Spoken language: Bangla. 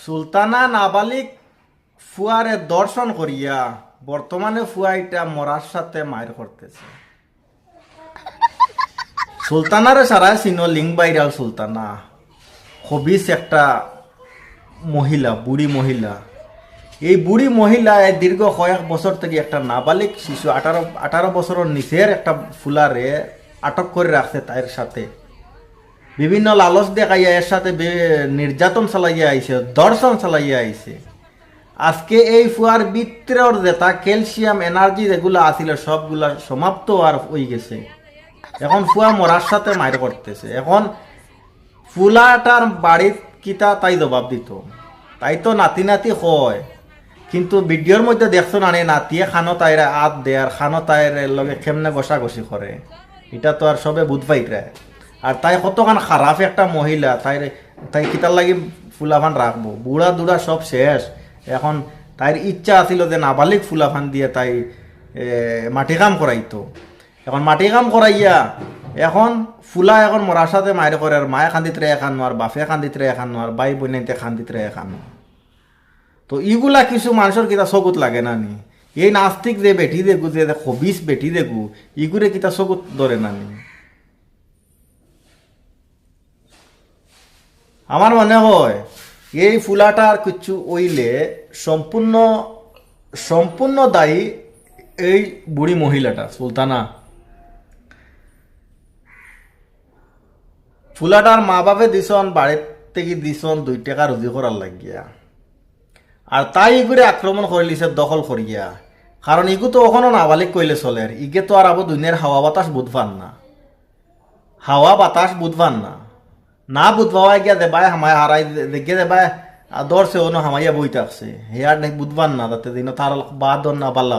সুলতানা নাবালিক ফুয়ারে দর্শন করিয়া বর্তমানে ফুয়াইটা মরার সাথে মায়ের করতেছে। সুলতানারে সারায় চিনো লিঙ্ক বাইরাল সুলতানা হবিস একটা মহিলা, বুড়ি মহিলা। এই বুড়ি মহিলা দীর্ঘ কয়েক বছর থেকে একটা নাবালিক শিশু 18 বছরের নিচের একটা ফুলারে আটক করে রাখছে। তার সাথে বিভিন্ন লালচ দেখাইয়া এর সাথে নির্যাতন চালাইয়া আইছে, দর্শন চালাইয়া আইছে। আজকে এই ফুয়ার ভিতরের যেটা ক্যালসিয়াম এনার্জি যেগুলো আছিল সবগুলা সমাপ্ত আর হয়ে গেছে। এখন ফুয়া মরার সাথে মায়ের করতেছে। এখন ফুলাটার বাড়িত কিতা তাই জবাব দিত, তাই তো নাতি নাতি হয়, কিন্তু ভিডিওর মধ্যে দেখছো না নাতিয়ে খানো তাইরা আত দেয় আর খানো তাইর লগে কেমনে ঘষাঘষি করে, এটা তো আর সবে বুধ পাইরা। আর তাই কতখান খারাপ একটা মহিলা, তাই কিতার লাগি ফুলাফান রাখবো, বুড়া দুড়া সব শেষ। এখন তাইর ইচ্ছা আছিল যে নাবালিক ফুলাফান দিয়ে তাই মাটি কাম করাইতো। এখন মাটি কাম করাইয়া এখন ফুলা এখন মরার সাথে মায়ের করে, আর মায়ে খান্দিত রে এখান আর বাপে খান্দিত রে এখান আর বাই বোনাইতে খান্দিত রে এখান। তো ইগুলা কিছু মানুষের কিতা চকুত লাগে না নি? এই নাস্তিক যে বেটি দেখু, যে হবিস বেটি দেখু, ইগুরে কিতা চকুত ধরে না নি? আমার মনে হয় এই ফুলাটার কিছু ওইলে সম্পূর্ণ দায়ী এই বুড়ি মহিলাটা সুলতানা। ফুলাটার মা বাপে দিছন, বাড়ির থেকে দিছন 2 টাকা রুজি করার লাগিয়া, আর তাই ইগুরে আক্রমণ করে লিছে দখল করিয়া। কারণ ইগু তো ওখানে নাবালিক কইলে চলে, আর ইগে তো আর আবু দুনিয়ার হাওয়া বাতাস বুঝবান না, হাওয়া বাতাস বুঝবান না, না বুধবাই গিয়া দেবাই হামায় হারাই দেখে দেবাই দর্শে অন্য হামাইয়া বই থাকছে, হেয়ার বুধবার না তাতে দিন তার বাদ না পাল্লা